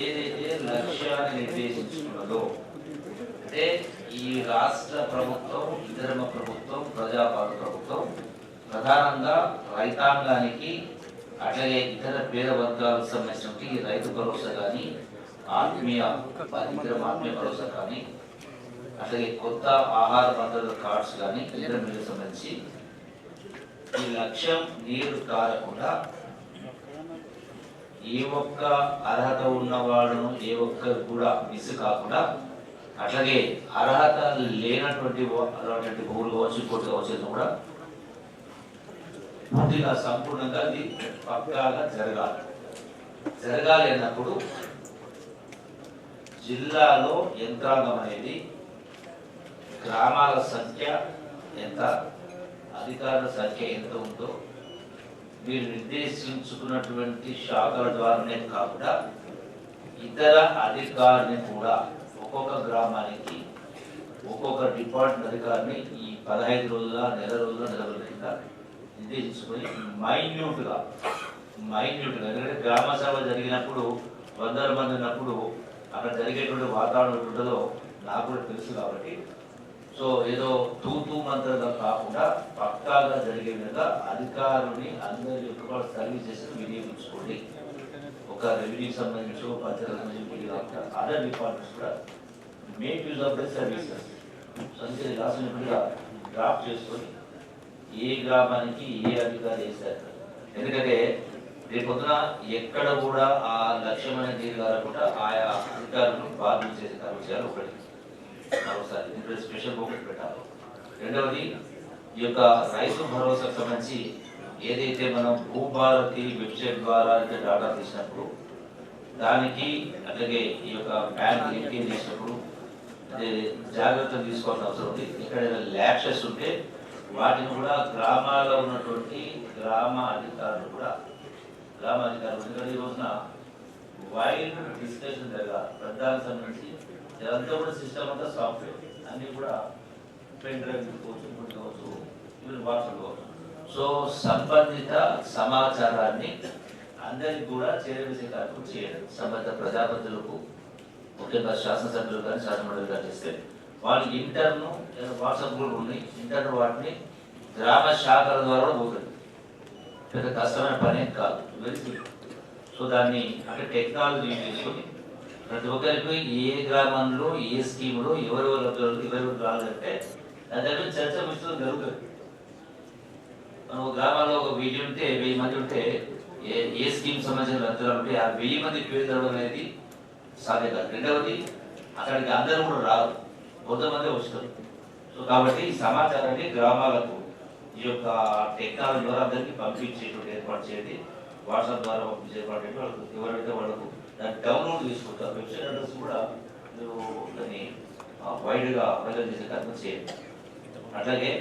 ఏదైతే లక్ష్యాన్ని నిర్దేశించుకున్నదో అంటే ఈ రాష్ట్ర ప్రభుత్వం, ఇందిరమ్మ ప్రభుత్వం, ప్రజాపాలన ప్రభుత్వం ప్రధానంగా రైతాంగానికి అట్లాగే ఇతర పేద వర్గాలకు సంబంధించినటువంటి ఈ రైతు భరోసా కానీ ఆత్మీయ భరోసా కానీ అట్లాగే కొత్త ఆహార భద్రత కార్డ్స్ కానీ ఇతర మీద సంబంధించి ఈ లక్ష్యం నీరు కారకుండా ఏ ఒక్క అర్హత ఉన్నవాడును ఏ ఒక్కరు కూడా మిస్ కాకుండా అట్లాగే అర్హత లేనటువంటి భూములు కావచ్చు ఇంకోటి కావచ్చు కూడా పూర్తిగా సంపూర్ణంగా అది పక్కాగా జరగాలి అన్నప్పుడు జిల్లాలో యంత్రాంగం అనేది గ్రామాల సంఖ్య ఎంత, అధికారుల సంఖ్య ఎంత ఉందో మీరు నిర్దేశించుకున్నటువంటి శాఖల ద్వారానే కాకుండా ఇతర అధికారిని కూడా ఒక్కొక్క గ్రామానికి ఒక్కొక్క డిపార్ట్మెంట్ అధికారిని ఈ 15 రోజుల నెల రోజుల నిలబెట్టిన నిర్దేశించుకొని మైన్యూట్గా ఎందుకంటే గ్రామ సభ జరిగినప్పుడు 100 మంది ఉన్నప్పుడు అక్కడ జరిగేటువంటి వాతావరణం ఉంటుందో నాకు కూడా తెలుసు కాబట్టి సో ఏదో తూతూ మంత్రంగా కాకుండా పక్కాగా జరిగే విధంగా అధికారుని అందరి యొక్క సర్వీసెస్ వినియోగించుకోండి. ఒక రెవెన్యూకి సంబంధించి పంచాయతీలకు సంబంధించి అదర్ డిపార్ట్మెంట్స్ కూడా make use of the services రాసినట్టుగా డ్రాఫ్ట్ చేసుకొని ఏ గ్రామానికి ఏ అధికారి వేస్తారు. ఎందుకంటే రేపు పొద్దున ఎక్కడ కూడా ఆ లక్ష్యమైన నీరు కాకుండా ఆయా అధికారులను బాధ్యత చేసే కార్యక్రమాలు ఒకటి మరోసారి దీంట్లో స్పెషల్ ఫోకస్ పెట్టాలి. రెండవది ఈ యొక్క రైతు భరోసాకు సంబంధించి ఏదైతే మనం భూభారతి వెబ్సైట్ ద్వారా అయితే డాటా తీసినప్పుడు దానికి అట్లాగే ఈ యొక్క బ్యాంక్ లింకింగ్ చేసినప్పుడు అదే జాగ్రత్తలు తీసుకోవాల్సిన అవసరం ఉంది. ఎక్కడైనా ల్యాప్సెస్ ఉంటే వాటిని కూడా గ్రామాల్లో ఉన్నటువంటి గ్రామ అధికారులు ఎందుకంటే ఈ రోజున వైల్డ్ డిస్కషన్ జరగాలి. పెద్దలకు సంబంధించి ఇదంతా కూడా సిస్టమ్ అంతా సాఫ్ట్వేర్ అన్నీ కూడా పెన్ డ్రైవ్ కావచ్చు ఈవెన్ వాట్సాప్ కావచ్చు. సో సంబంధిత సమాచారాన్ని అందరికి కూడా చేరవేసే కార్యక్రమం చేయాలి. సంబంధిత ప్రజాప్రతినిధులకు ముఖ్యంగా శాసనసభ్యులు కానీ శాసనమండలి కానీ చేస్తే వాళ్ళు ఇంటర్ను వాట్సాప్ గ్రూప్ ఉన్నాయి, ఇంటర్ను వాటిని గ్రామ శాఖల ద్వారా పోతుంది. పెద్ద కష్టమైన పని కాదు, వెరీ సింపుల్. సో దాన్ని అంటే టెక్నాలజీ చేసుకొని ప్రతి ఒక్కరికి ఏ గ్రామంలో ఏ స్కీములో ఎవరెవరు రాలంటే దాని దగ్గర చర్చ విస్తృతం జరుగుతుంది. మనం గ్రామాల్లో ఒక 1000 ఉంటే 1000 మంది ఉంటే ఏ స్కీమ్ సంబంధించిన లబ్ధిదారులు ఉంటే ఆ 1000 మంది పేరు తరడం అనేది సాధ్యం కాదు. రెండవది అక్కడికి అందరూ కూడా రాదు, కొంతమంది వస్తారు. సో కాబట్టి ఈ సమాచారాన్ని గ్రామాలకు ఈ యొక్క టెక్నాలజీ ద్వారా అందరికీ పంపించేటువంటి ఏర్పాటు చేయండి. వాట్సాప్ ద్వారా పంపించే ఏర్పాటు వాళ్ళకు ఎవరైతే వాళ్ళకు దాన్ని డౌన్లోడ్ చేసుకుంటారు. వెబ్సైట్ అడ్రస్ కూడా మీరు దాన్ని వైడ్గా ప్రజలు చేసే కార్యక్రమం చేయండి. అట్లాగే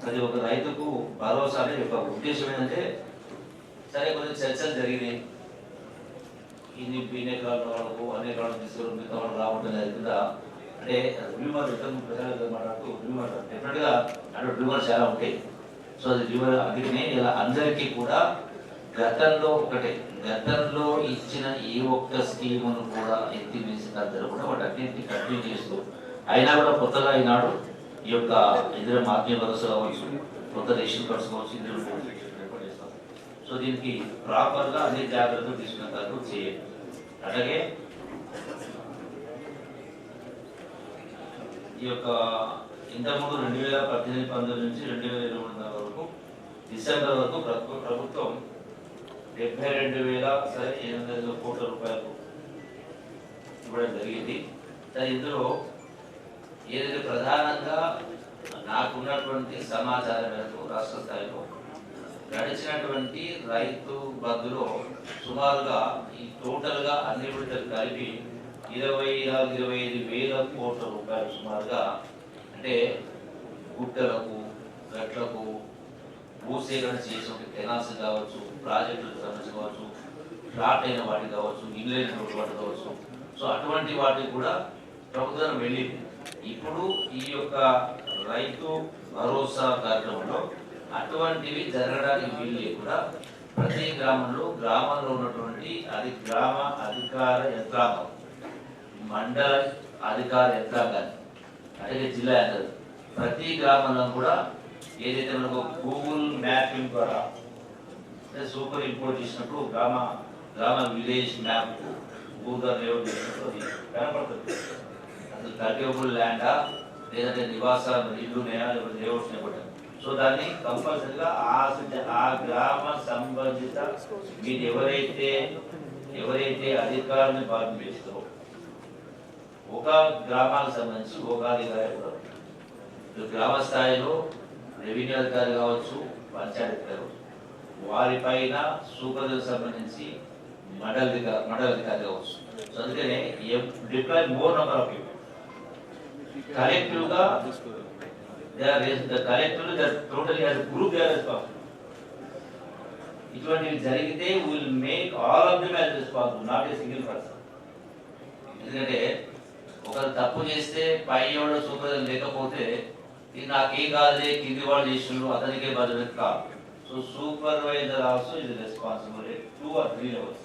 ప్రతి ఒక్క రైతుకు భరోసా అనే యొక్క ఉద్దేశం ఏంటంటే సరే కొంచెం చర్చలు జరిగినాయి, ఇన్ని ఎకరాల వాళ్ళకు అన్ని ఎకరాలు తీసుకుని మిగతా వాళ్ళు రావడం జరిగిందా అంటే రివ్యూమర్ ప్రజలు మాట్లాడుతూ రివ్యూమర్ డెఫినెట్గా అంటే రివ్యూమర్ చాలా ఉంటాయి. సో అది రివ్యూమర్ అందుకనే ఇలా అందరికీ కూడా గతంలో ఇచ్చిన ఏ ఒక్క స్కీమును కూడా ఎత్తివేసిన అందరూ కూడా వాటి అన్నింటినీ కంటిన్యూ చేస్తూ అయినా కూడా కొత్తగా ఈనాడు ఈ యొక్క ఇందిరమ్మ ఆత్మీయ భరోసా కావచ్చు, కొత్త రేషన్ కార్డ్స్ కావచ్చు, ఏర్పాటు చేస్తాం. సో దీనికి ప్రాపర్గా అన్ని జాగ్రత్తలు తీసుకున్న తర్వాత చేయాలి. అలాగే ఈ యొక్క ఇంతకుముందు 2018-19 నుంచి 2024 వరకు డిసెంబర్ వరకు ప్రభుత్వం 72,800 కోట్ల రూపాయలు ఇవ్వడం జరిగింది. ఇందులో ఏదైతే ప్రధానంగా నాకున్నటువంటి సమాచారం మేరకు రాష్ట్ర స్థాయిలో గడిచినటువంటి రైతు బంధులో సుమారుగా ఈ టోటల్గా అన్ని విడతలు కలిపి 24-25,000 కోట్ల రూపాయలు సుమారుగా అంటే గుట్టలకు గట్లకు భూసేకరణ చేసిన కెనాల్స్ కావచ్చు, ప్రాజెక్టులకు సంబంధించి కావచ్చు, ఫ్లాట్ అయిన వాటికి కావచ్చు, ఇన్లైన్ వాటి కావచ్చు. సో అటువంటి వాటికి కూడా ప్రభుత్వం వెళ్ళింది. ఇప్పుడు ఈ యొక్క రైతు భరోసా కార్యక్రమంలో అటువంటివి జరగడానికి వీలు లేకుండా ప్రతి గ్రామంలో ఉన్నటువంటి గ్రామ అధికార యంత్రాంగం, మండల అధికార యంత్రాంగాన్ని అంటే జిల్లా యంత్రం ప్రతి గ్రామంలో కూడా ఏదైతే మనకు గూగుల్ మ్యాపింగ్ ద్వారా సూపర్ ఇంపోర్ట్ చేసినప్పుడు గ్రామ విలేజ్ మ్యాప్ గూగుల్ లేఅవుట్ చేసినప్పుడు అది కనపడుతుంది. అసలు కల్టివబుల్ ల్యాండా లేదంటే నివాస ఇల్లు లేఅవుట్స్ ఇవ్వడం. సో దాన్ని కంపల్సరీగా ఆ గ్రామ సంబంధిత మీరు ఎవరైతే అధికారులను బాధ్యత వేస్తారో ఒక గ్రామానికి సంబంధించి ఒక అధికారి కూడా గ్రామ స్థాయిలో రెవెన్యూ అధికారి కావచ్చు, పంచాయతీ అధికారి వారిపైన సూపర్వైజర్ సంబంధించి మండల అధికారి కావచ్చు. సో అందుకనే deploy more number of people collective గా totally as group they are responsible. ఇటువంటివి జరిగితే will make all of them as responsible, not a single person. ఎందుకంటే ఒకరు తప్పు చేస్తే పై ఎవడో సూపర్వైజర్ లేకపోతే ఇది నాకేం కాదే కింది వాళ్ళు చేసిండ్రు అతనికే బాధ్యత కాదు. సో సూపర్వైజర్ ఆల్సో ఇది రెస్పాన్సిబుల్ 2 or 3 levels.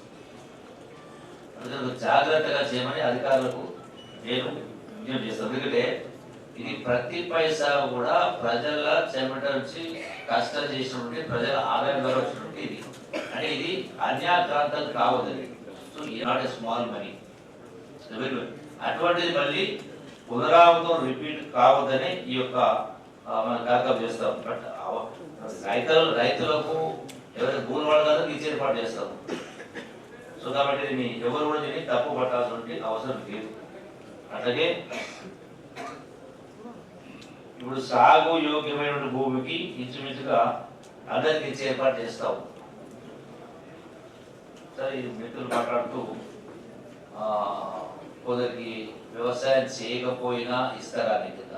అందుకని జాగ్రత్తగా చేయమని అధికారులకు నేను విజ్ఞప్తి చేస్తాను. ఎందుకంటే ఇది ప్రతి పైసా కూడా ప్రజల చెమట నుంచి కష్టం చేసినటువంటి ప్రజల ఆదాయం ద్వారా వచ్చినటువంటి ఇది అంటే ఇది అన్యాక్రాంతం కావద్దని. సో ఈ నాట్ ఏ స్మాల్ మనీ. అటువంటిది మళ్ళీ పునరావృతం రిపీట్ కావద్దని ఈ యొక్క మనం బ్యాకప్ చేస్తాం. బట్ రైతులకు ఎవరైనా భూమి వాళ్ళు కాదు ఇచ్చే ఏర్పాటు చేస్తాం. సో కాబట్టి దీన్ని ఎవరు కూడా దీన్ని తప్పు పట్టాల్సిన అవసరం లేదు. అట్లాగే ఇప్పుడు సాగు యోగ్యమైన భూమికి ఇంచుమించుగా అందరికి ఇచ్చే ఏర్పాటు చేస్తాం. సరే ఇది మిత్రులు మాట్లాడుతూ కొందరికి వ్యవసాయం చేయకపోయినా ఇస్తారా కింద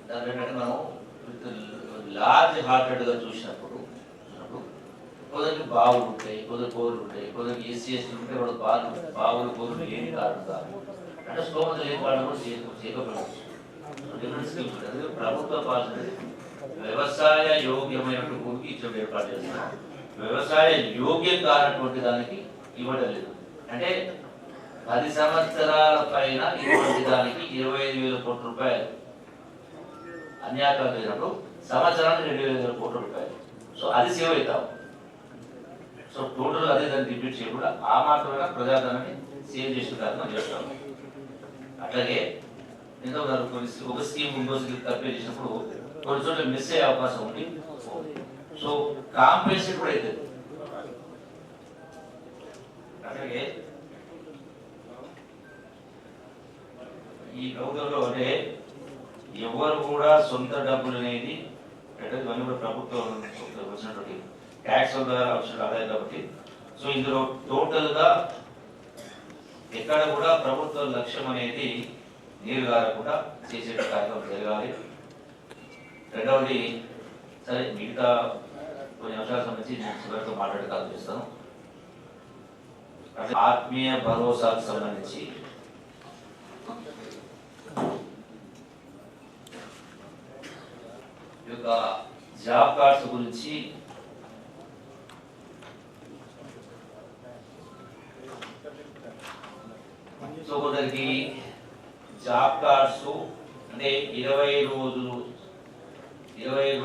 దాని ఏంటంటే మనం లార్జ్ హార్టెడ్గా చూసినప్పుడు కొందరికి బావులు ఉంటాయి, కొందరు బోర్లు ఉంటాయి, కొందరికి ఎస్సీ ఉంటే వాడు బావులు బోర్లు లేని కారణంగా అంటే స్తోమత లేని వాళ్ళు కూడా చేయకపోవచ్చు. డిఫరెంట్ స్కీమ్స్ ఉంటుంది. ప్రభుత్వ పాలసీ వ్యవసాయ యోగ్యమైన భూమికి ఇచ్చిన ఏర్పాటు చేస్తున్నాం. వ్యవసాయ యోగ్యం కానటువంటి దానికి ఇవ్వడం లేదు. అంటే 10 సంవత్సరాల పైన ఇటువంటి దానికి 25,000 కోట్ల రూపాయలు అన్యాయం లేనప్పుడు సంవత్సరానికి 2,000 కోట్ల రూపాయలు. సో అది సేవ్ అవుతాం. సో టోటల్ అదే దాన్ని రిపీట్ చేయకుండా ఆ మాత్రమే ప్రజాధనాన్ని సేవ్ చేసిన ప్రయత్నం చేస్తాం. అట్లాగే ఎంతో ఒక స్కీమ్ ఇంకో స్కీమ్ కంపేర్ చేసినప్పుడు కొన్ని చోట్ల మిస్ అయ్యే అవకాశం ఉంది. సో కాంపెన్సేట్ కూడా అవుతుంది. అట్లాగే ఈ ప్రభుత్వంలో అంటే ఎవరు కూడా సొంత డబ్బులు అనేది ఇవన్నీ కూడా ప్రభుత్వం వచ్చినటువంటి ట్యాక్స్ ద్వారా వచ్చిన ఆదాయం కాబట్టి సో ఇందులో టోటల్ గా ఎక్కడ కూడా ప్రభుత్వ లక్ష్యం అనేది నీరు గారకుండా చేసే కార్యక్రమం జరగాలి. రెండవది సరే మిగతా కొన్ని అంశాలకు సంబంధించి నేను చివరితో మాట్లాడే కాల్ చేస్తాను. ఆత్మీయ భరోసాకు సంబంధించి ఈ యొక్క జాబ్ కార్డ్స్ గురించి సో కొందరికి జాబ్ కార్డ్స్ అంటే 20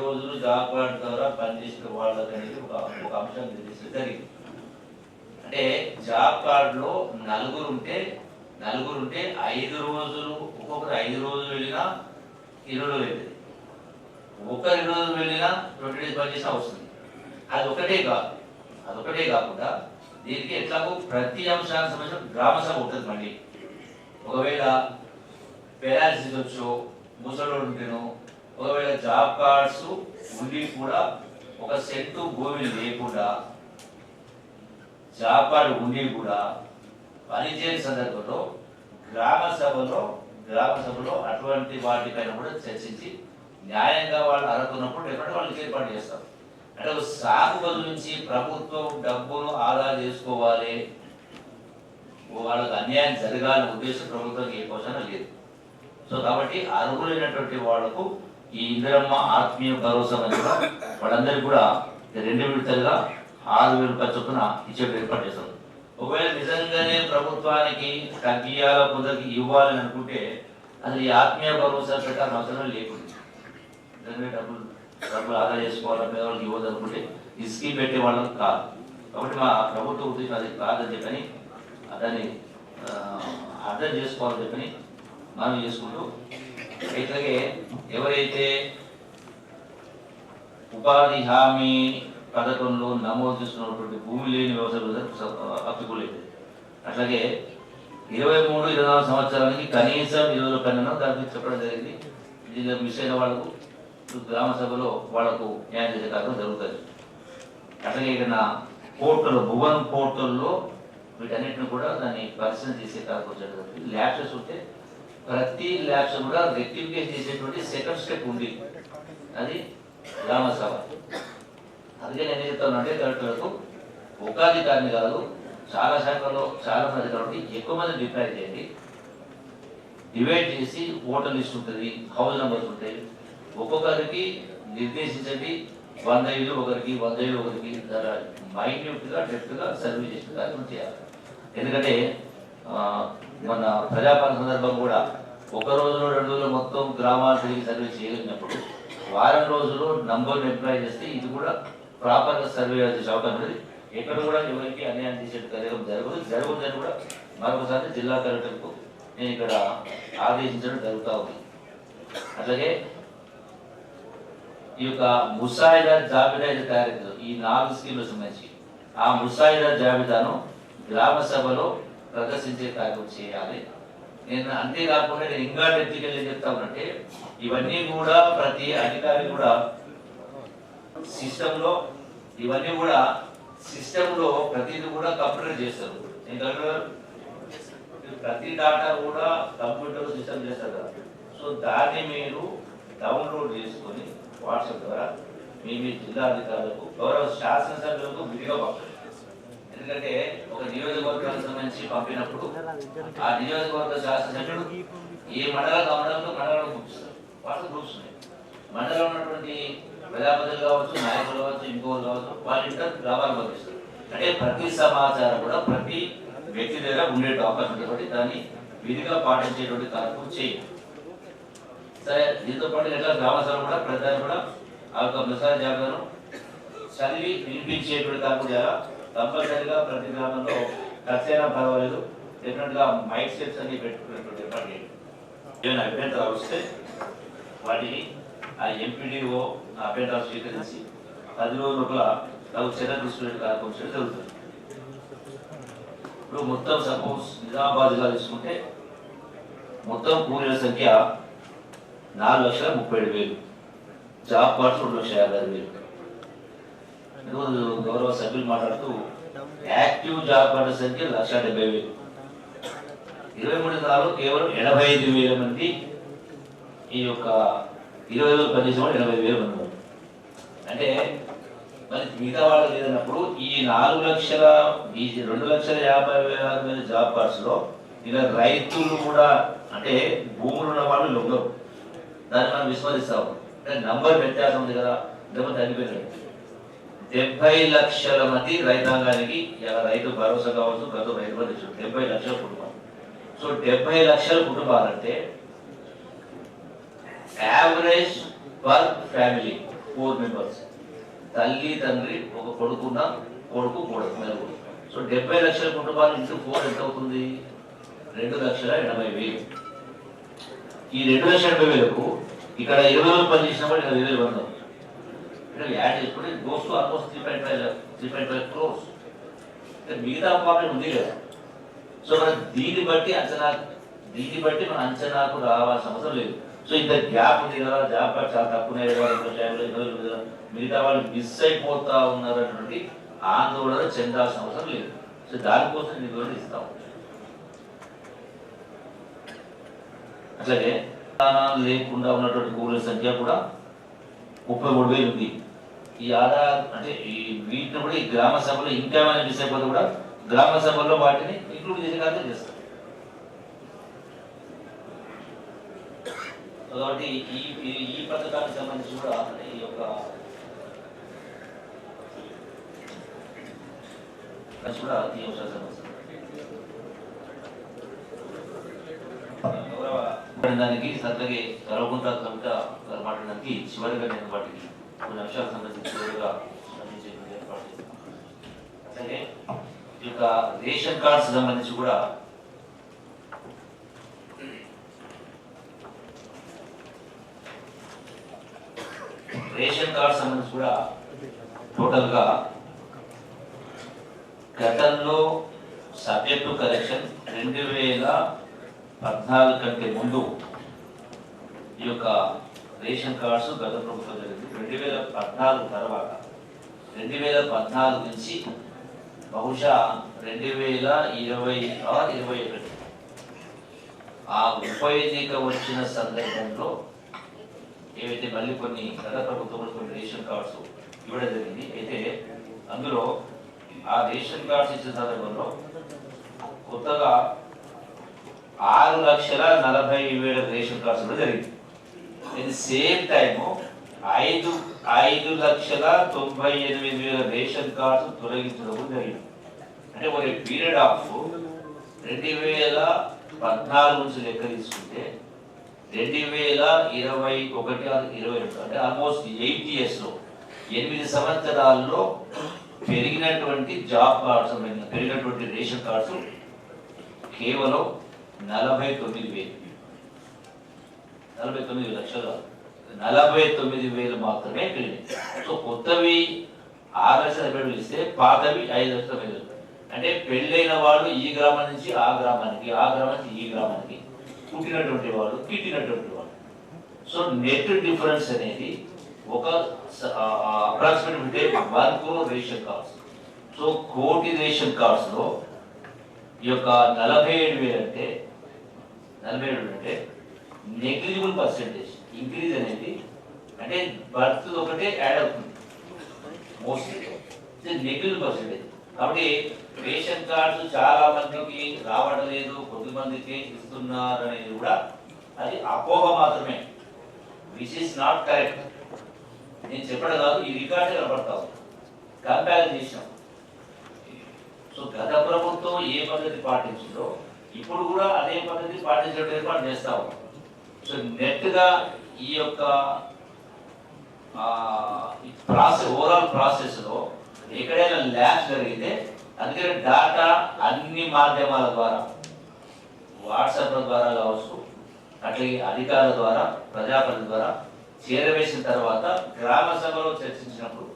రోజులు జాబ్ కార్డ్ ద్వారా పనిచేసిన వాళ్ళకి అనేది ఒక అంశం జరిగింది. అంటే జాబ్ కార్డులో నలుగురు ఉంటే 5 రోజులు ఒక్కొక్కరు 5 రోజులు వెళ్ళినా 20 రోజులు అవుతుంది. ఒకరు 20 రోజులు వెళ్ళినా 20 days పనిచేసినా వస్తుంది. అదొకటే కాకుండా దీనికి ఎట్లాగో ప్రతి అంశానికి సంబంధించిన గ్రామ సభ ఉంటుంది. మళ్ళీ ఒకవేళ పెరాలసిస్ వచ్చో ముసలోడు ఉంటేనో ఒకవేళ జాబ్ కార్డ్స్ ఉండి కూడా ఒక సెంటు భూమి లేకుండా జాబ్ కార్డు ఉండి కూడా పనిచేయని సందర్భంలో గ్రామ సభలో అటువంటి వాటిపైన కూడా చర్చించి న్యాయంగా వాళ్ళు అర్హతున్నప్పుడు ఎటువంటి వాళ్ళకి ఏర్పాటు చేస్తారు. అంటే సాగు బదులు నుంచి ప్రభుత్వం డబ్బును ఆదా చేసుకోవాలి, వాళ్ళకి అన్యాయం జరగాలనే ఉద్దేశం ప్రభుత్వం ఏ క్వశ్చన్ లేదు. సో కాబట్టి అర్హులైనటువంటి వాళ్లకు ఈ ఇందిరమ్మ ఆత్మీయ భరోసా మధ్య వాళ్ళందరికీ కూడా 2 విడతలుగా 6,000 రూపాయల చొప్పున ఇచ్చేట్టు ఏర్పాటు చేస్తాం. ఒకవేళ నిజంగానే ప్రభుత్వానికి తగ్గియాల కొందరికి ఇవ్వాలని అనుకుంటే అసలు ఈ ఆత్మీయ భరోసా పెట్టాల్సిన అవసరం లేకుండా డబ్బులు ఆదా చేసుకోవాలని పేదవాళ్ళకి ఇవ్వదు అనుకుంటే ఈ స్కీమ్ పెట్టే వాళ్ళకి కాదు. కాబట్టి మా ప్రభుత్వ ఉద్దేశం అది కాదని చెప్పని దాన్ని అర్థం చేసుకోవాలని చెప్పని మనం చేసుకుంటూ, ఇట్లాగే ఎవరైతే ఉపాధి హామీ పథకంలో నమోదు చేసుకున్నటువంటి భూమి లేని వ్యవసాయ అప్పికూలేదు. అట్లాగే 23-24 సంవత్సరాలకి కనీసం 20 కన్నా దానికి చెప్పడం జరిగింది. దీనిలో మిస్ అయిన వాళ్ళకు గ్రామ సభలో వాళ్లకు న్యాయం చేసే కార్యక్రమం జరుగుతుంది. అట్లాగే ఇక్కడ పోర్టల్ భువన్ పోర్టల్లో వీటన్నిటిని కూడా దాన్ని పరిశీలన చేసే కార్యక్రమం జరుగుతుంది. ల్యాబ్సెస్ ఉంటే ప్రతి ల్యాబ్స్ కూడా రెక్టిఫికేషన్ చేసేటువంటి సెకండ్ స్టెప్ ఉంది, అది గ్రామ సభ. అందుకే నేను ఏం చెప్తానంటే కలెక్టర్లకు ఒక అధికారిని కాదు, చాలా శాఖల్లో చాలా మంది కాబట్టి ఎక్కువ మంది డిప్లాయ్ చేయండి. డివైడ్ చేసి ఓటర్ లిస్ట్ ఉంటుంది, హౌస్ నెంబర్స్ ఉంటాయి, ఒక్కొక్కరికి నిర్దేశించండి. 100 ఇళ్ళు ఒకరికి, 100 ఇళ్ళు ఒకరికి మైన్యూట్గా డెప్త్గా సర్వే చేసిన కార్యక్రమం చేయాలి. ఎందుకంటే మన ప్రజాపాలన సందర్భం కూడా ఒక రోజులో 2 రోజులు మొత్తం గ్రామాలు తిరిగి సర్వే చేయగలిగినప్పుడు వారం రోజులు నంబర్ని ఎంప్లాయ్ చేస్తే ఇది కూడా ప్రాపర్గా సర్వే చేసే అవకాశం ఉంది. ఎక్కడ కూడా ఎవరికి అన్యాయం చేసే కార్యక్రమం జరగదని కూడా మరొకసారి జిల్లా కలెక్టర్కు నేను ఇక్కడ ఆదేశించడం జరుగుతూ ఉంది. అట్లాగే ఈ యొక్క ముసాయిదా జాబితా ఇది తయారు, ఈ 4 స్కీమ్లకు సంబంధించి ఆ ముసాయిదా జాబితాను గ్రామ సభలో ప్రదర్శించే కార్యక్రమం చేయాలి. నేను అంతేకాకుండా నేను ఇంకా డెప్త్కి చెప్తా ఉన్నట్టే ఇవన్నీ కూడా ప్రతి అధికారి కూడా ఇవన్నీ కూడా సిస్టంలో ప్రతిదీ కూడా కంప్యూటర్ చేస్తారు. ఎందుకంటే ప్రతి డాటా కూడా కంప్యూటర్ సిస్టమ్ చేస్తారు కదా. సో దాన్ని మీరు డౌన్లోడ్ చేసుకొని వాట్సాప్ ద్వారా మీ జిల్లా అధికారులకు, గౌరవ శాసనసభ్యులకు విడిగా పంపండి. ఎందుకంటే ఒక నియోజకవర్గానికి సంబంధించి పంపినప్పుడు ఆ నియోజకవర్గ శాసనసభ్యుడు ఏ మండలంలో పంపిస్తారు. వాట్సాప్ గ్రూప్స్ ఉన్నాయి. మండలంలో ఉన్నటువంటి ప్రజాపతులు కావచ్చు, నాయకులు కావచ్చు, ఇంకోరు కావచ్చు, వాళ్ళ ఇంటర్ గ్రామాలు పంపిస్తారు. అంటే ప్రతి సమాచారం కూడా ప్రతి వ్యక్తి దగ్గర ఉండే అవకాశం ఉంది. కాబట్టి దాన్ని విధిగా పాటించేటువంటి కార్యక్రమం చేయాలి. సరే, దీంతో పాటు ఎట్లా గ్రామ సభ కూడా ప్రజలు కూడా ఆ యొక్క ప్రసాద జాబితాను చదివి వినిపించేటువంటి కార్యక్రమం చేయాలి. కంపల్సరీగా ప్రతి గ్రామంలో ఖర్చైనా పర్వాలేదు, డెఫినెట్గా మైక్ సెట్స్ అన్ని పెట్టుకునేటువంటి ఏర్పాటు చేయండి. ఏమైనా అభ్యంతరాలు వస్తే వాటిని ఆ ఎంపీడీఓ అభ్యంతరాలు స్వీకరించి 10 రోజుల లోపల తగు చర్య తీసుకునే కార్యక్రమం చేయడం జరుగుతుంది. ఇప్పుడు మొత్తం సపోజ్ నిజామాబాద్ జిల్లా తీసుకుంటే మొత్తం కూలీల సంఖ్య 4,37,000, జాబ్ కార్డ్స్ 2,50,000. ఈరోజు గౌరవ సభ్యులు మాట్లాడుతూ యాక్టివ్ జాబ్ కార్డు సంఖ్య 1,70,000. 23 నెలలు కేవలం 85,000 మంది ఈ యొక్క 20 రోజులు పనిచేసే వాళ్ళు 85,000 మంది. అంటే మరి మిగతా వాళ్ళు లేదన్నప్పుడు ఈ 2,50,56,000 జాబ్ కార్డ్స్ లో ఇలా రైతులు కూడా, అంటే భూములు ఉన్న వాళ్ళు ఉండవు. దాన్ని మనం విస్మరిస్తాము. అంటే నంబర్ వ్యత్యాసం ఉంది కదా, ఇంతకుముందు తగ్గిపోయింది. 70 లక్షల మంది రైతాంగానికి రైతు భరోసా కావచ్చు, గత రైతు బంధు ఇచ్చారు. 70 లక్షల కుటుంబాలు. సో 70 లక్షల కుటుంబాలంటే యావరేజ్ పర్ ఫ్యామిలీ 4 మెంబర్స్, తల్లి తండ్రి, ఒక కొడుకున్న కొడుకు నలుగురు. సో 70 లక్షల కుటుంబాలు ఇంటూ 4 ఎంత అవుతుంది? 2,80,000. ఈ 2,80,000కు ఇక్కడ 20 రోజులు పనిచేసిన వాళ్ళు 20,000 మంది యాడ్ చేసుకుంటే గోస్ టు ఆల్మోస్ట్ 3.5 crores. మిగతా ప్రాబ్లం ఉంది కదా. సో మనం దీన్ని బట్టి మన అంచనాకు రావాల్సిన అవసరం లేదు. సో ఇంత గ్యాప్ ఉంది కదా, జాబ్ కార్డ్ చాలా తక్కువ మిగతా వాళ్ళు మిస్ అయిపోతా ఉన్నారు అటువంటి ఆందోళన చెందాల్సిన అవసరం లేదు. సో దానికోసం నిధులను ఇస్తాం. అట్లాగే లేకుండా ఉన్నటువంటి కూలీల సంఖ్య కూడా 33,000 ఉంది. ఈ ఆధార్ అంటే ఈ వీటిని కూడా ఈ గ్రామ సభలో ఇంకా ఏమైనా మిస్ అయిపోతే కూడా గ్రామ సభల్లో వాటిని ఇంక్లూడ్ చేసే కార్యక్రమం చేస్తారు. కాబట్టి ఈ పథకానికి సంబంధించి కూడా ఈ యొక్క కూడా ఈ అవసరం దానికి అట్లాగే గర్వకుంటా కవిత గారు మాట్లాడడానికి చివరిగా నేను వాటికి కొన్ని అంశాలకు సంబంధించి చివరిగా ఏర్పాటు చేస్తాను. అట్లాగే ఈ యొక్క రేషన్ కార్డ్స్ సంబంధించి కూడా టోటల్గా గతంలో సబ్జెక్టు కరెక్షన్ 2014 కంటే ముందు ఈ యొక్క రేషన్ కార్డ్స్ గత ప్రభుత్వం జరిగింది. 2014 తర్వాత 2014 నుంచి బహుశా 2020-21 ఆ ఉప ఎన్నిక వచ్చిన సందర్భంలో ఏవైతే మళ్ళీ కొన్ని గత ప్రభుత్వంలో కొన్ని రేషన్ కార్డ్స్ ఇవ్వడం జరిగింది. అయితే అందులో ఆ రేషన్ కార్డ్స్ ఇచ్చిన సందర్భంలో కొత్తగా 6,40,000 రేషన్ కార్డ్స్ కూడా జరిగింది. ఇది సేమ్ టైము 5,98,000 రేషన్ కార్డ్స్ తొలగించడం జరిగింది. అంటే ఒక పీరియడ్ ఆఫ్ 2014 నుంచి లెక్క తీసుకుంటే 2021-22 అంటే ఆల్మోస్ట్ 8 years లో 8 సంవత్సరాల్లో పెరిగినటువంటి జాబ్ కార్డ్స్ పెరిగినటువంటి రేషన్ కార్డ్స్ కేవలం 49,000 లక్షలు 49,000 మాత్రమే పెరిగినాయి. సో కొత్తవి 6,70,000 ఇస్తే పాతవి 5,70,000. అంటే పెళ్ళైన వాళ్ళు ఈ గ్రామం నుంచి ఆ గ్రామానికి, ఆ గ్రామం నుంచి ఈ గ్రామానికి, పుట్టినటువంటి వాళ్ళు గిట్టినటువంటి వాళ్ళు. సో నెట్ డిఫరెన్స్ అనేది ఒక approximate 1 crore ration cards. So కోటి రేషన్ కార్డ్స్ లో ఈ యొక్క 47,000 అంటే నెగ్లిజిబుల్ పర్సెంటేజ్ ఇంక్రీజ్ అనేది, అంటే బర్త్ ఒకటే యాడ్ అవుతుంది మోస్ట్లీ నెగ్లిజిబుల్ పర్సెంటేజ్. కాబట్టి రేషన్ కార్డ్స్ చాలా మందికి రావడం లేదు, కొద్దిమందికి ఇస్తున్నారు అనేది కూడా అది అపోహ మాత్రమే. Which is not correct. నేను చెప్పడం కాదు, ఈ రికార్డు కనబడతావు కంపేర్ చేసాం. సో గత ప్రభుత్వం ఏ పద్ధతి పాటించిందో ఇప్పుడు కూడా అదే పద్ధతి పాటించడం ఏర్పాటు చేస్తాము. సో నెట్గా ఈ యొక్క ప్రాసెస్ ఓవరాల్ ప్రాసెస్లో ఎక్కడైనా ల్యాబ్స్ జరిగితే అందుకని డాటా అన్ని మాధ్యమాల ద్వారా, వాట్సాప్ల ద్వారా కావచ్చు, అట్లాగే అధికారుల ద్వారా, ప్రజాప్రతినిధుల ద్వారా చేరవేసిన తర్వాత గ్రామ సభలో చర్చించినప్పుడు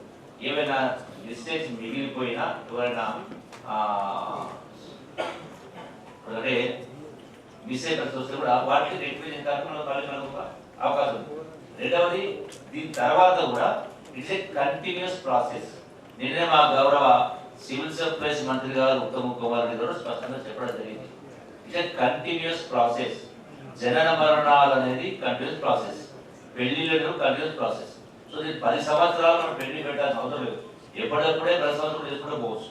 ఏమైనా మిస్టేక్స్ మిగిలిపోయినా, ఎవరైనా అంటే మిస్టేక్స్ వస్తే కూడా వాటికి రెక్టిఫై చేయడానికి అవకాశం ఉంది. రెండవది, దీని తర్వాత కూడా ఇట్స్ ఏ కంటిన్యూస్ ప్రాసెస్. నిన్నే మా గౌరవ సివిల్ సప్లైస్ మంత్రి గారు ఉత్తమ్ కుమార్ రెడ్డి గారు స్పష్టంగా చెప్పడం జరిగింది. It's a continuous process. జనన మరణాలు అనేది కంటిన్యూస్ ప్రాసెస్, పెళ్లిళ్ళు కంటిన్యూస్ ప్రాసెస్. సో ఇది 10 సంవత్సరాలు మనం పెళ్లి పెట్టాల్సిన అవసరం లేదు. ఎప్పటికప్పుడే 10 సంవత్సరాలు చేసుకుంటూ పోవచ్చు.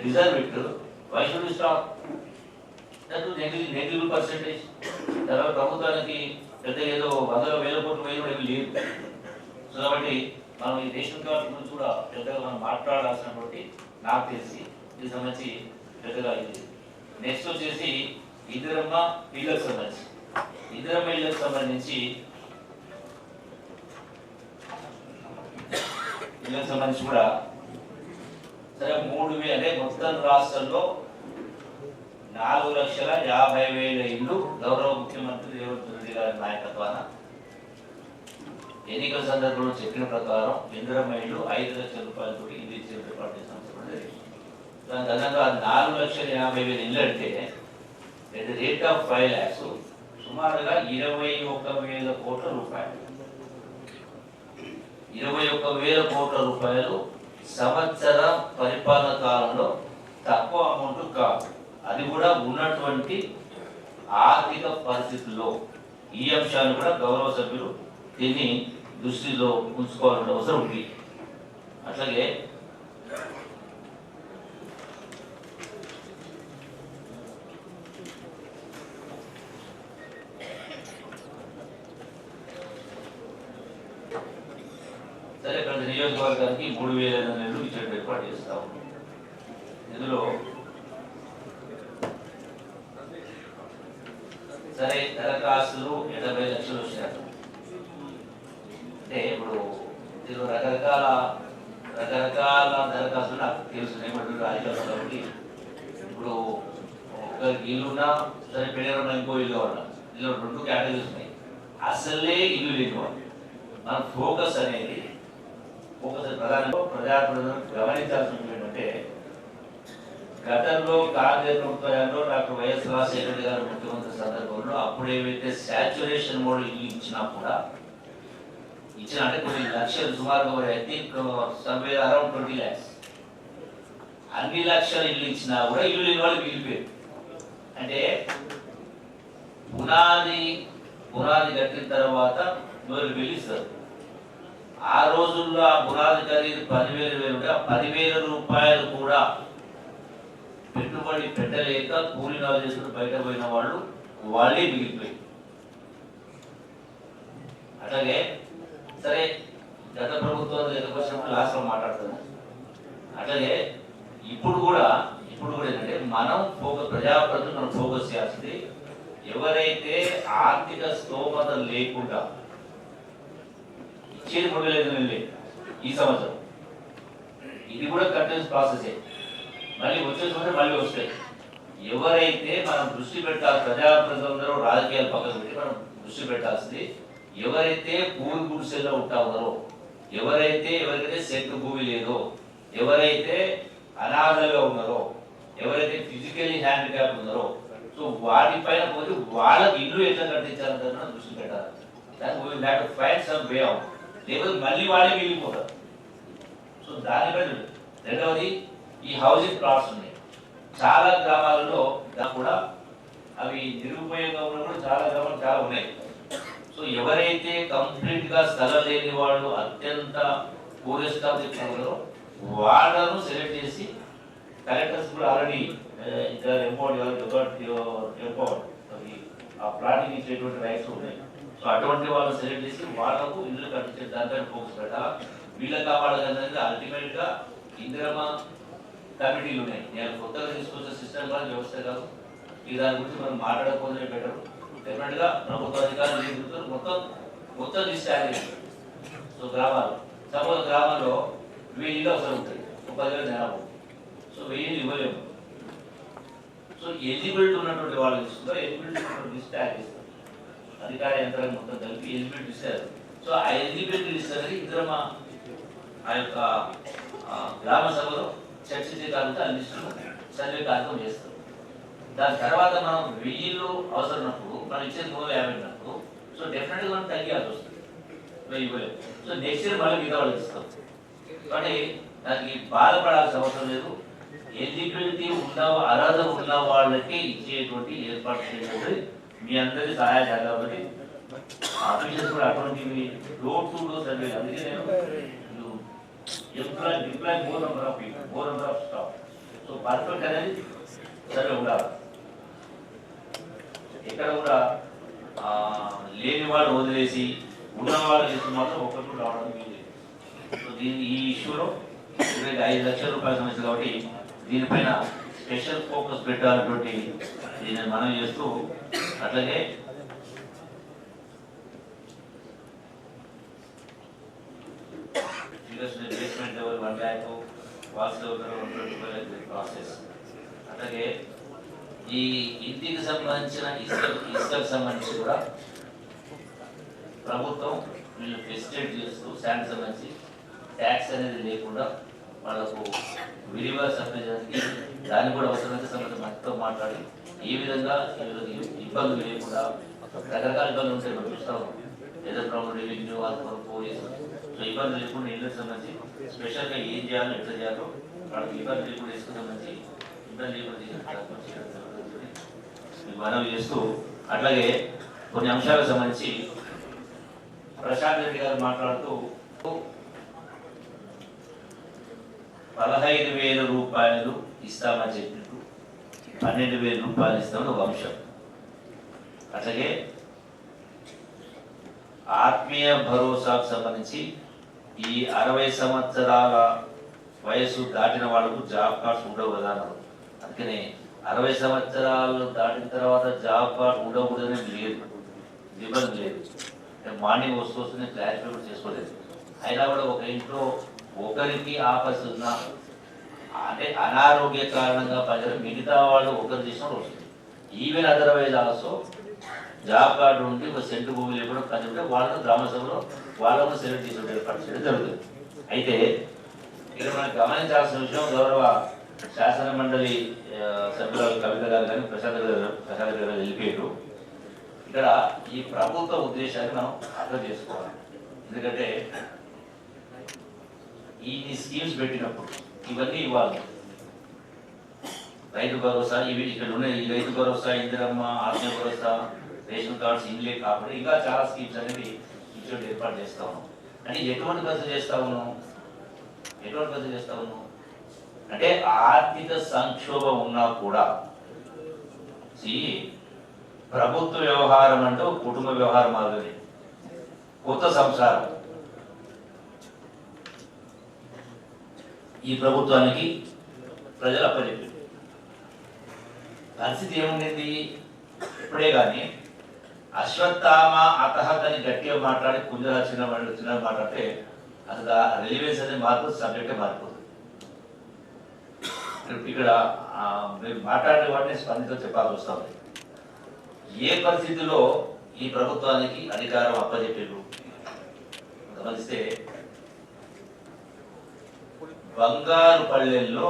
Deserve it, why should we stop? That negligible percentage. తర్వాత ప్రభుత్వానికి పెద్ద ఏదో 100,000 కోట్లు వేయడం లేదు. సో కాబట్టి మనం ఈ రేషన్ కార్డు గురించి కూడా పెద్దగా మనం మాట్లాడాల్సినటువంటి నాకు తెలిసి ఇది సంబంధించి పెద్దగా ఇది. నెక్స్ట్ వచ్చేసి ఇందిరమ్మ ఇళ్లకు సంబంధించి, ఇందిరమ్మ ఇళ్లకు సంబంధించి కూడా సరే 3,000 అంటే మొత్తం రాష్ట్రంలో 4,50,000 ఇల్లు గౌరవ ముఖ్యమంత్రి రేవంత్ రెడ్డి గారి నాయకత్వాన ఎన్నికల సందర్భంలో చెప్పిన ప్రకారం ఇందిరమ్మ ఇల్లు 5 లక్షల రూపాయలతో ఇల్లు ఇచ్చే ఏర్పాటు చేసిన దాని అదనంగా 4,50,000 ఇల్లు అంటే at the rate of 5 lakhs సుమారుగా 21,000 కోట్ల రూపాయలు. 21,000 కోట్ల రూపాయలు సంవత్సర పరిపాలన కాలంలో తక్కువ అమౌంట్ కాదు. అది కూడా ఉన్నటువంటి ఆర్థిక పరిస్థితుల్లో ఈ అంశాన్ని కూడా గౌరవ సభ్యులు దీన్ని దృష్టిలో ఉంచుకోవాల్సిన అవసరం ఉంది. అట్లాగే సరే ప్రతి నియోజకవర్గానికి 3,500 ఇచ్చేట ఏర్పాటు చేస్తాము. సరే దరఖాస్తులు 80 లక్షలు వచ్చారు అంటే ఇప్పుడు దీనిలో రకరకాల దరఖాస్తులు నాకు తెలుసు ఏమంటారు రాజకీయాలు కాబట్టి ఇప్పుడు ఒక ఇల్లున్నా సరే పెళ్ళ ఇంకో ఇల్లు కావాలా ఇందులో 2 కేటగిరీస్ ఉన్నాయి. అసలే ఇల్లు లేనివాడు మన ఫోకస్ ప్రధానంగా ప్రజాప్రతినిధులు గమనించాల్సింది ఏంటంటే గతంలో కాంగ్రెస్ ప్రభుత్వంలో డాక్టర్ వైఎస్ రాజశేఖర రెడ్డి గారు ముఖ్యమంత్రి సందర్భంలో అప్పుడు ఏవైతే సాచ్యురేషన్ మోడ్ ఇల్లు ఇచ్చినా కూడా అంటే కొన్ని లక్షలు సుమారుగా I think somewhere around 20 lakhs అన్ని లక్షలు ఇల్లు ఇచ్చినా కూడా ఇల్లు లేని వాళ్ళు మిగిలిపోయారు. అంటే పునాది కట్టిన తర్వాత ఎవరు పిలుస్తారు. ఆ రోజుల్లో ఆ పునాది ఖరీదు 10,000 ఉంటే ఆ 10,000 రూపాయలు కూడా పెట్టుబడి పెట్టలేక కూలీనాలు చేసుకుని బయట పోయిన వాళ్ళే మిగిలిపోయి. అట్లాగే సరే గత ప్రభుత్వం వచ్చినప్పుడు లాస్ట్లో మాట్లాడుతున్నాం. అట్లాగే ఇప్పుడు కూడా ఏంటంటే మనం ప్రజాప్రతినిధులు మనం ఫోకస్ చేయాల్సింది ఎవరైతే ఆర్థిక స్తోమత లేకుండా ఇచ్చేది పొందలేదు ఈ సంవత్సరం ఇది కూడా కంటిన్యూస్ ప్రాసెసే మళ్ళీ వచ్చేసి మళ్ళీ వస్తాయి. ఎవరైతే మనం దృష్టి పెట్టాలి ప్రజాప్రతినిధులందరూ రాజకీయాలు పక్కన పెట్టి మనం దృష్టి పెట్టాల్సింది ఎవరైతే భూమి గుడిసెల్లో ఉంటా ఉన్నారో ఎవరికైతే సెంటు భూమి లేదో ఎవరైతే అనాథలుగా ఉన్నారో ఎవరైతే ఫిజికల్లీ హ్యాండిక్యాప్ ఉన్నారో సో వాటిపైన పోయి వాళ్ళకి ఇల్లు ఎట్లా కట్టించాలంటే దృష్టి పెట్టాలి. దానికి ఫైండ్ సమ్ వే అవుట్ లేకపోతే మళ్ళీ వాళ్ళే మిగిలిపోతారు. సో దానిపై రెండవది ఈ హౌసింగ్ ప్లాట్స్ ఉన్నాయి చాలా గ్రామాలలో కూడా అవి నిరుపయోగంగా ఉన్న కూడా చాలా గ్రామాలు చాలా ఉన్నాయి. సో ఎవరైతే కంప్లీట్ గా స్థలం లేని వాళ్ళు అత్యంత పూరెస్ట్ ఆఫ్ ది ఉన్నారో వాళ్ళను సెలెక్ట్ చేసి కలెక్టర్స్ కూడా ఆల్రెడీ ఆ ప్లాటింగ్ ఇచ్చేటువంటి రైట్స్ ఉన్నాయి. సో అటువంటి వాళ్ళు సెలెక్ట్ చేసి వాళ్ళకు ఇల్లు కట్టించే దానిపైన ఫోకస్ పెట్టాలి. వీళ్ళకి కావాలనేది అల్టిమేట్ గా ఇందిరమ్మ కమిటీలు ఉన్నాయి. నేను కొత్తగా తీసుకొచ్చే సిస్టమ్ కాదు వ్యవస్థ కాదు. ఈ దాని గురించి మనం మాట్లాడకపోతే బెటర్. డెఫినెట్ గా ప్రభుత్వ అధికారులు మొత్తం తీసి సో గ్రామాలు సపోజ్ గ్రామంలో 1000 ఇల్లు అవసరం ఉంటుంది 10,000 జనాభా. సో 1000 ఇవ్వలేము. సో ఎలిజిబిలిటీ ఉన్నటువంటి వాళ్ళు తీసుకుంటారు. ఎలిజిబిలిటీ ఉన్నటువంటి లిస్ట్ యాడ్ చేస్తారు. అధికార యంత్రాన్ని మొత్తం కలిపి ఎలిజిబిలిటీ ఇస్తారు. సో ఆ ఎలిజిబిలిటీ లిస్ట్ అనేది ఇద్దరు ఆ యొక్క గ్రామ సభలో చర్చించే కాకుండా ఆ లిస్టును సర్వే కార్యక్రమం చేస్తారు. దాని తర్వాత మనం 1000 అవసరం ఉన్నప్పుడు మనం ఇచ్చేది 350 ఉన్నప్పుడు సో డెఫినెట్ గా మనం తగ్గాల్సి వస్తుంది. ఇవ్వలేదు. సో నెక్స్ట్ ఇయర్ మళ్ళీ మిగతా వాళ్ళకి ఇస్తాం. కానీ దానికి బాధపడాల్సిన అవసరం లేదు. ఎలిజిబిలిటీ అర్హత ఉన్న వాళ్ళకి ఇచ్చేటువంటి ఏర్పాటు చేయడం మీ అందరి సహాయ కాబట్టి ఆఫీసర్స్ కూడా అటువంటివి డోర్ టు డోర్ సర్వే. అందుకే నేను deploy more number of people more number of staff. So perfect అనేది సర్వే ఉండాలి. ఎక్కడ కూడా లేని వాళ్ళు వదిలేసి ఉన్న వాళ్ళు చేసి మాత్రం ఒకటి రావడం లేదు. సో ఈ ఇష్యూలో 5 లక్షల రూపాయల సమస్య కాబట్టి దీనిపైన స్పెషల్ ఫోకస్ పెట్టాలన్నటువంటి దీన్ని మనం చేస్తూ అట్లాగే basement level 1 lakh walls level 125 process. అట్లాగే ఈ ఇంటికి సంబంధించిన ఇసుకకు సంబంధించి కూడా ప్రభుత్వం వీళ్ళు ఫెసిలిటేట్ చేస్తూ శాండ్ సంబంధించి ట్యాక్స్ అనేది లేకుండా వాళ్ళకు విరిగా సప్లై చేయడానికి దాన్ని కూడా అవసరమైతే సంబంధించి మనతో మాట్లాడి ఏ విధంగా ఇబ్బందులు లేకుండా రకరకాల ఇబ్బందులు ఉంటాయి మనం చూస్తాము. ఏదో ప్రభుత్వం రెవెన్యూ వాళ్ళు పోలీసు సో ఇబ్బందులు లేకుండా ఇళ్ళకి సంబంధించి స్పెషల్గా ఏం చేయాలో ఎట్లా చేయాలో వాళ్ళకి ఇబ్బంది లేకుండా ఇసుకు సంబంధించి ఇబ్బంది లేకుండా మనవి చేస్తూ అట్లాగే కొన్ని అంశాలకు సంబంధించి ప్రశాంత్ రెడ్డి గారు మాట్లాడుతూ 15,000 రూపాయలు ఇస్తామని చెప్పినట్టు 12,000 రూపాయలు ఇస్తామని ఒక అంశం. అట్లాగే ఆత్మీయ భరోసాకు సంబంధించి ఈ 60 సంవత్సరాల వయసు దాటిన వాళ్ళకు జాబ్ కార్డ్స్ ఉండవు కదా అన్నారు. అందుకనే 60 సంవత్సరాలు దాటిన తర్వాత జాబ్ కార్డు ఉండకూడదని లేదు, ఇబ్బంది లేదు. మార్నింగ్ వస్తూ నేను క్లారిఫై కూడా చేసుకోలేదు. అయినా కూడా ఒక ఇంట్లో ఒకరికి ఆపస్ ఉన్నా అంటే అనారోగ్య కారణంగా ప్రజలు మిగతా వాళ్ళు ఒకరు చేసిన వస్తుంది. Even otherwise also job card ఉండి ఒక సెంటు భూమి కూడా పనిచేస్తే వాళ్ళను గ్రామ సభలో వాళ్ళను సెలెక్ట్ చేసి పరిస్థితి జరుగుతుంది. అయితే ఇక్కడ మనం గమనించాల్సిన విషయం, గౌరవ శాసన మండలి సభ్యురాలు కవిత గారు కానీ ప్రశాంత్ గారు వెళ్ళిపోయారు. ఇక్కడ ఈ ప్రభుత్వ ఉద్దేశాన్ని మనం అర్థం చేసుకోవాలి. ఎందుకంటే ఈ స్కీమ్స్ పెట్టినప్పుడు ఇవన్నీ ఇవ్వాలి. రైతు భరోసా ఇవి ఇక్కడ ఉన్నాయి. ఈ రైతు భరోసా, ఇందిరమ్మ, ఆత్మీయ భరోసా, రేషన్ కార్డ్స్, ఇన్లే కాకుండా ఇంకా చాలా స్కీమ్స్ అనేది ఇటువంటి ఏర్పాటు చేస్తా ఉన్నాం. అంటే ఎటువంటి ఖర్చు చేస్తా ఉన్నాం, ఎటువంటి ఖర్చు చేస్తా ఉన్నాం అంటే ఆర్థిక సంక్షోభం ఉన్నా కూడా ప్రభుత్వ వ్యవహారం అంటే కుటుంబ వ్యవహారం మాదిరి కొత్త సంసారం ఈ ప్రభుత్వానికి ప్రజలు అప్పచెప్పారు. పరిస్థితి ఏముండేది? ఇప్పుడే కానీ అశ్వత్థామ అతహతని గట్టిగా మాట్లాడి కుంజరా చిన్న మాట్లాడితే అసలు ఆ రిలివెన్స్ అనేది మార్పు, సబ్జెక్టే మారిపోతుంది. ఇక్కడ మీరు మాట్లాడే వాటిని స్పందించడం చెప్పాల్సి వస్తుంది. ఏ పరిస్థితిలో ఈ ప్రభుత్వానికి అధికారం అప్పచెప్పారు గమనిస్తే, బంగారు పల్లెల్లో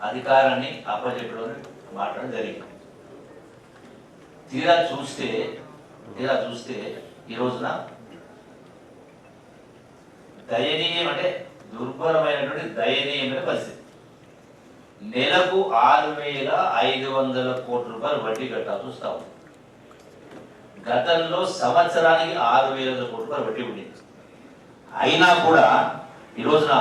అధికారాన్ని అప్పచెప్పడం మాట్లాడడం జరిగింది. తీరా చూస్తే ఈ రోజున దయనీయం అంటే దుర్భరమైనటువంటి దయనీయమైన పరిస్థితి. నెలకు 6,500 కోట్ల రూపాయలు వడ్డీ కట్టాల్సి వస్తా ఉంది. గతంలో సంవత్సరానికి 6,000 కోట్ల రూపాయలు వడ్డీ ఉండేది. అయినా కూడా ఈ రోజున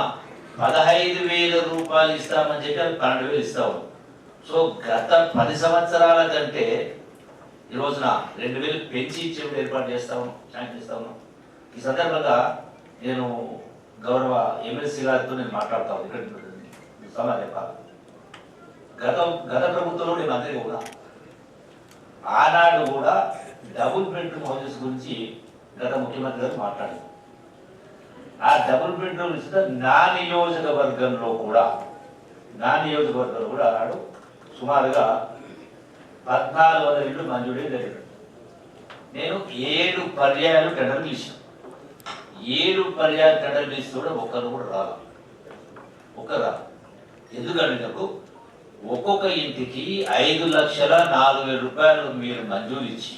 15,000 రూపాయలు ఇస్తామని చెప్పి అది 12,000 ఇస్తాము. సో గత 10 సంవత్సరాల కంటే ఈ రోజున 2,000 పెంచి ఇచ్చేప్పుడు ఏర్పాటు చేస్తాము, శాంక్షన్ ఇస్తాము. ఈ సందర్భంగా నేను గౌరవ ఎమ్మెల్సీ గారితో నేను మాట్లాడతాను. ఇక్కడ సమాధానం చెప్పాలి. గత ప్రభుత్వంలో నేను అందరికీ కూడా ఆనాడు కూడా డబుల్ బెడ్రూమ్ హౌసెస్ గురించి గత ముఖ్యమంత్రి గారు మాట్లాడారు. ఆ డబుల్ బెడ్రూమ్ ఇస్తే నా నియోజకవర్గంలో కూడా ఆనాడు సుమారుగా 1,400 ఇళ్ళు మంజూరీ జరిగింది. నేను 7 పర్యాయాలు టెండర్లు ఇచ్చాను. 7 పర్యాయాలు టెండర్లు ఇస్తే కూడా ఒక్కరు కూడా రాదు. ఎందుకంటే నాకు ఒక్కొక్క ఇంటికి 5,04,000 రూపాయలు మీరు మంజూరు ఇచ్చి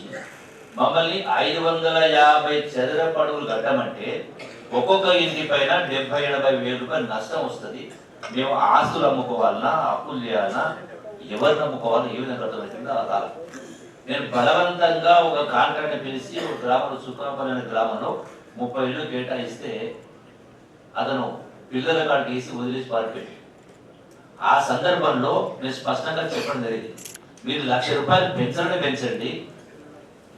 మమ్మల్ని 550 చదరపు అడుగులు కట్టమంటే ఒక్కొక్క ఇంటి పైన 70-80 వేల రూపాయలు నష్టం వస్తుంది. మేము ఆస్తులు అమ్ముకోవాలన్నా, అప్పులు చేయాలన్నా, ఎవరిని అమ్ముకోవాలో ఏ విధంగా అర్థమవుతుందో అలా నేను బలవంతంగా ఒక కాంట్రాక్ట్ పిలిచి ఒక గ్రామంలో సుఖాపల్లి అనే గ్రామంలో 30 ఇళ్ళు కేటాయిస్తే అతను పిల్లల కాడికి వేసి వదిలేసి పారిపోయాడు. ఆ సందర్భంలో నేను స్పష్టంగా చెప్పడం జరిగింది, మీరు 1,00,000 రూపాయలు పెంచండి,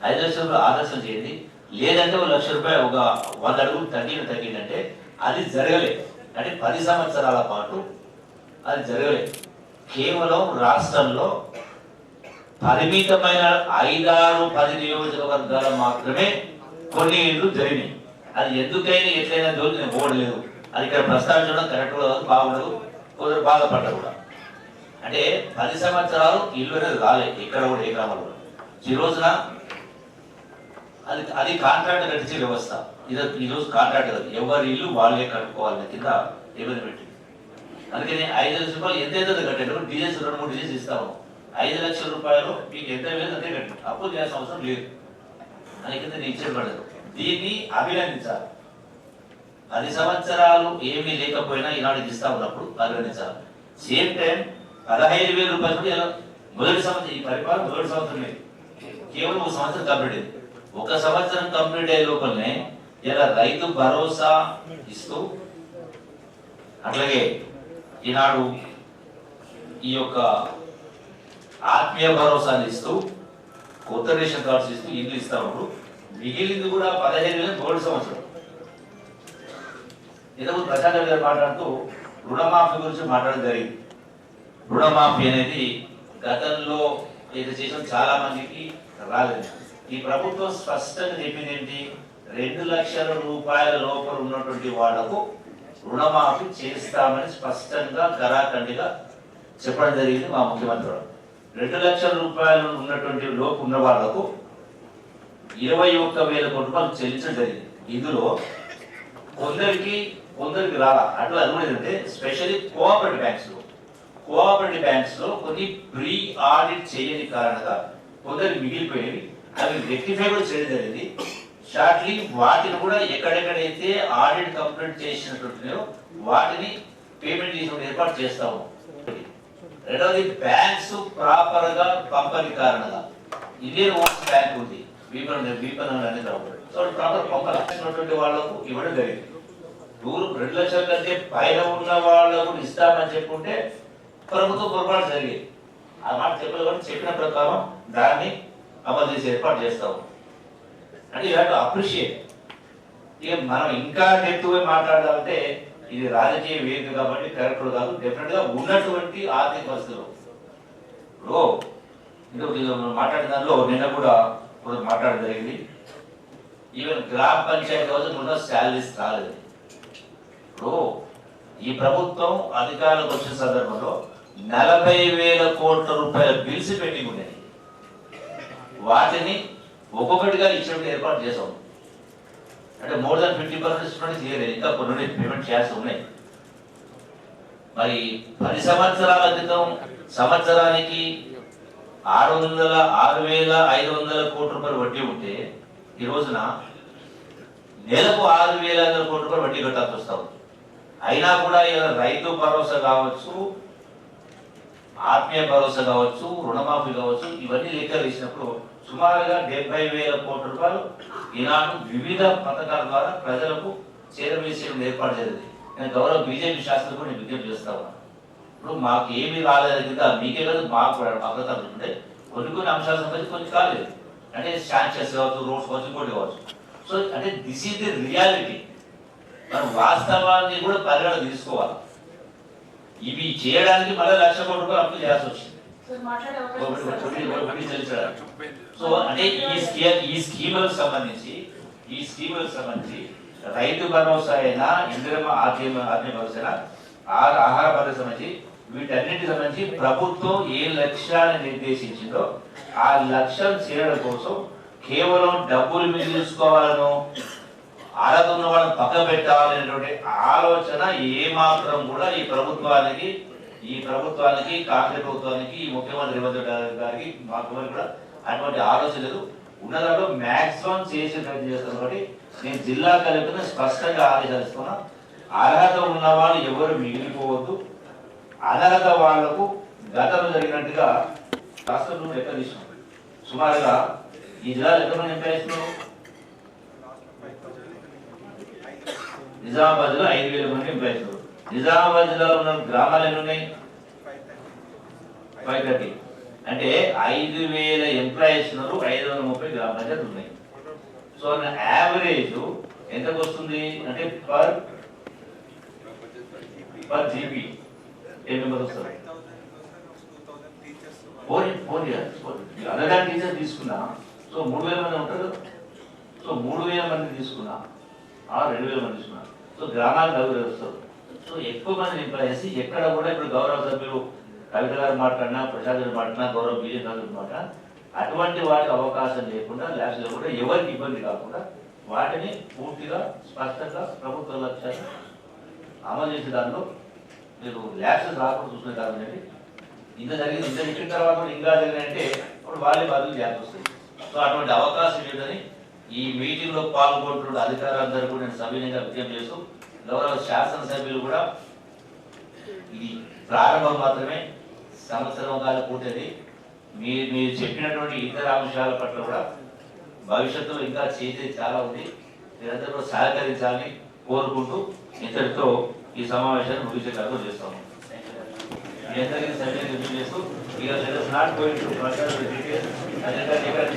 5 లక్షల రూపాయలు ఆదర్శం చేయండి, లేదంటే 1,00,000 రూపాయలు ఒక 100 అడుగులు తగ్గిందంటే అది జరగలేదు. అంటే 10 సంవత్సరాల పాటు అది జరగలేదు. కేవలం రాష్ట్రంలో పరిమితమైన 5-10 నియోజకవర్గాలు మాత్రమే కొన్ని ఇళ్ళు జరిగినాయి. అది ఎందుకైనా ఎట్లయినా జోలి నేను పోవడలేదు. అది ఇక్కడ ప్రస్తావించడం కరెక్ట్ కూడా బాగుండదు, కొందరు బాధపడ్డారు కూడా. అంటే 10 సంవత్సరాలు ఇల్లు అనేది రాలేదు ఎక్కడ కూడా, ఏ గ్రామంలో. ఈ రోజున అది కాంట్రాక్ట్ కట్టించే వ్యవస్థ. ఈరోజు కాంట్రాక్ట్ కాదు, ఎవరి ఇల్లు వాళ్ళే కట్టుకోవాలని కింద ఇబ్బంది పెట్టింది. అందుకని 5 లక్షల రూపాయలు ఎంత కట్టాడు, డీజెస్ 2-3 డీజెస్ ఇస్తాము. 5 లక్షల రూపాయలు మీకు ఎంత లేదు అంతే కట్టి అప్పు చేయాల్సిన అవసరం లేదు అని కింద ఇచ్చేయబడదు. దీన్ని అభినందించాలి. 10 సంవత్సరాలు ఏమీ లేకపోయినా ఈనాడు ఇస్తా ఉన్నప్పుడు అభినందించాలి. సేమ్ టైం 15,000 రూపాయలు కూడా మొదటి సంవత్సరం, ఈ పరిపాలన మొదటి సంవత్సరం లేదు, కేవలం 1 సంవత్సరం కంప్లీట్ అయింది. 1 సంవత్సరం కంప్లీట్ అయ్యే లోపలనే ఇలా రైతు భరోసా ఇస్తూ, అట్లాగే ఈనాడు ఈ యొక్క ఆత్మీయ భరోసాలు ఇస్తూ, కొత్త రేషన్ కార్డ్స్ ఇస్తూ ఇల్లు ఇస్తా ఉన్నప్పుడు మిగిలింది కూడా 15,000 మొదటి సంవత్సరం. ఇంతకుముందు ప్రశాంత్ గారు మాట్లాడుతూ రుణమాఫీ గురించి మాట్లాడడం జరిగింది. రుణమాఫీ అనేది గతంలో ఇది చేసిన చాలా మందికి రాలేదు. ఈ ప్రభుత్వం స్పష్టంగా చెప్పింది ఏంటి, 2 లక్షల రూపాయల లోపల ఉన్నటువంటి వాళ్లకు రుణమాఫీ చేస్తామని స్పష్టంగా కరాఖండిగా చెప్పడం జరిగింది మా ముఖ్యమంత్రి. 2 లక్షల రూపాయలు ఉన్నటువంటి లోపు ఉన్న వాళ్లకు 21,000 కోట్ల రూపాయలు చెల్లించడం జరిగింది. ఇందులో కొందరికి రాలా. అట్లా అది కూడా ఏంటంటే స్పెషల్లీ కోఆపరేటివ్ బ్యాంక్స్ లో కొన్ని ప్రీ ఆడిట్ చేయని కారణంగా కొందరికి మిగిలిపోయేవి. అవి రెక్టిఫై కూడా చేయడం జరిగింది. షార్ట్లీ వాటిని కూడా ఎక్కడెక్కడైతే ఆడిట్ కంప్లీట్ చేసినట్టుంటాయో వాటిని పేమెంట్ చేసిన ఏర్పాటు చేస్తాము. రెండవది బ్యాంక్స్ ప్రాపర్ గా పంపని కారణంగా ఇండియన్ ఓవర్స్ బ్యాంక్ ఉంది సో ప్రాపర్ పంపాల్సినటువంటి వాళ్లకు ఇవ్వడం జరిగింది. 2 లక్షల కంటే పైన ఉన్న వాళ్ళకు ఇస్తామని చెప్పుకుంటే ప్రభుత్వం పొరపాటు జరిగేది. ఆ మాట చెప్పిన ప్రకారం దాన్ని అమలు చేసి ఏర్పాటు చేస్తాము. అంటే యూ హ్యావ్ టు అప్రిషియేట్. ఇక మనం ఇంకా ఎక్కువ మాట్లాడాలంటే ఇది రాజకీయ వేదిక కాబట్టి కరెక్ట్ కాదు. డెఫినెట్ గా ఉన్నటువంటి ఆర్థిక పరిస్థితులు మాట్లాడిన దానిలో నిన్న కూడా మాట్లాడడం జరిగింది. ఈవెన్ గ్రామ పంచాయతీ రోజు ఉన్న శాలరీస్ రాలేదు. ఈ ప్రభుత్వం అధికారులకు వచ్చిన సందర్భంలో 40,000 కోట్ల రూపాయల బిల్స్ పెండింగ్ ఉన్నాయి. వాటిని ఒక్కొక్కటిగా ఇచ్చినట్టు ఏర్పాటు చేసాం. అంటే మోర్ దాన్ 50% చేయలేదు. ఇంకా కొన్ని పేమెంట్ చేయాల్సి ఉన్నాయి. మరి 10 సంవత్సరాల క్రితం సంవత్సరానికి 6,500 కోట్ల రూపాయలు వడ్డీ ఉంటే ఈ రోజున నెలకు 6,500 కోట్ల రూపాయలు వడ్డీ కట్టాల్సి వస్తాం. అయినా కూడా రైతు భరోసా కావచ్చు, ఆత్మీయ భరోసా కావచ్చు, రుణమాఫీ కావచ్చు, ఇవన్నీ లెక్క వేసినప్పుడు సుమారుగా 70,000 కోట్ల రూపాయలు ఈనాడు వివిధ పథకాల ద్వారా ప్రజలకు చేరవేసే ఏర్పాటు జరిగింది. నేను గౌరవ బీజేపీ శాసనసభ్యులు కూడా నేను విజ్ఞప్తి చేస్తా ఉన్నాను. ఇప్పుడు మాకు ఏమీ రాలేదు కదా, మీకే కదా మాకు పథకాలు ఉంటే కొన్ని అంశాలకు సంబంధించి కొన్ని కాలేదు. అంటే శాంక్షన్స్ కావచ్చు, రోడ్స్ కావచ్చు, ఇంకోటి కావచ్చు. సో అంటే దిస్ ఈజ్ ది రియాలిటీ. మనం వాస్తవాన్ని కూడా పరిగణ తీసుకోవాలి. ఇవి చేయడానికి మళ్ళీ 1,00,000 కోట్ల రూపాయలు అప్పు చేయాల్సి వచ్చింది. సో అంటే ఈ స్కీములకు సంబంధించి రైతు భరోసా అయినా, ఇందిరమ్మ ఆత్మీయ భరోసా అయినా, ఆహార భరోసా సంబంధించి వీటన్నిటికి సంబంధించి ప్రభుత్వం ఏ లక్ష్యాన్ని నిర్దేశించిందో ఆ లక్ష్యం చేరడం కోసం కేవలం డబ్బులు మీద తీసుకోవాలను, అర్హత ఉన్న వాళ్ళని పక్క పెట్టాలనేటువంటి ఆలోచన ఏమాత్రం కూడా ఈ ప్రభుత్వానికి కాంగ్రెస్ ప్రభుత్వానికి, ఈ ముఖ్యమంత్రి రేవంత్ రెడ్డి గారికి, మాకు కూడా అటువంటి ఆలోచన లేదు. ఉన్నదాంట్లో మ్యాక్సిమం చేసే ప్రయత్నం చేస్తాను. కాబట్టి నేను జిల్లా కలెక్టర్ని స్పష్టంగా ఆదేశాలిస్తున్నా. అర్హత ఉన్న వాళ్ళు ఎవరు మిగిలిపోవద్దు. అనర్హత వాళ్లకు గతంలో జరిగినట్టుగా రాష్ట్రంలో లెక్క తీసినాం. సుమారుగా ఈ జిల్లాలో ఎంతమంది ఎంప్లాయీస్? నిజామాబాద్ లో 5,000 మంది ఎంప్లాయీస్. నిజామాబాద్ జిల్లాలో ఉన్న గ్రామాలు ఎన్ని ఉన్నాయి? 530. అంటే 5,000 ఎంప్లాయీస్ ఉన్నారు, 530 గ్రామ పంచాయతీలు ఉన్నాయి. సో యావరేజ్ ఎంతకు వస్తుంది అంటే పర్ జీబీ 10 మెంబర్స్ వస్తారు. 4 ఇయర్స్ అనగా టీచర్ తీసుకున్నా. సో 3,000 మంది ఉంటారు. సో 3,000 మంది తీసుకున్నా, 2,000 మంది తీసుకున్నా. సో గ్రామాలు 40 వస్తారు. సో ఎక్కువ మంది ఎంప్లాయీస్ ఎక్కడ కూడా ఇప్పుడు గౌరవ సభ్యులు కవిత గారు మాట్లాడినా, ప్రసాద్ గారు మాట్లాడినా, గౌరవ బీజేపీ గారు మాట్లాడినా అటువంటి వాటికి అవకాశం లేకుండా, ల్యాబ్స్లో కూడా ఎవరికి ఇబ్బంది కాకుండా వాటిని పూర్తిగా స్పష్టంగా ప్రభుత్వ లక్ష్యాన్ని అమలు చేసే దానిలో మీరు ల్యాబ్స్ రాకుండా చూసుకునే కాదండి. ఇంత జరిగింది, ఇంత ఇచ్చిన తర్వాత ఇంకా జరిగినంటే అప్పుడు వాళ్ళే బదులు చేయాల్సి వస్తుంది. సో అటువంటి అవకాశం లేదని ఈ మీటింగ్ లో పాల్గొంటున్న అధికారులందరూ కూడా నేను సవినయంగా విజ్ఞప్తి చేస్తూ, గౌరవ శాసనసభ్యులు కూడా ఇది ప్రారంభం మాత్రమే, సంవత్సరం కాలం పూర్తయింది. మీరు చెప్పినటువంటి ఇతర అంశాల పట్ల కూడా భవిష్యత్తులో ఇంకా చేసేది చాలా ఉంది. మీరందరూ సహకరించాలని కోరుకుంటూ ఇంతటితో ఈ సమావేశాన్ని ముగిసే కార్యక్రమం చేస్తాము. మీ అందరికీ సభ్యులు చేస్తూ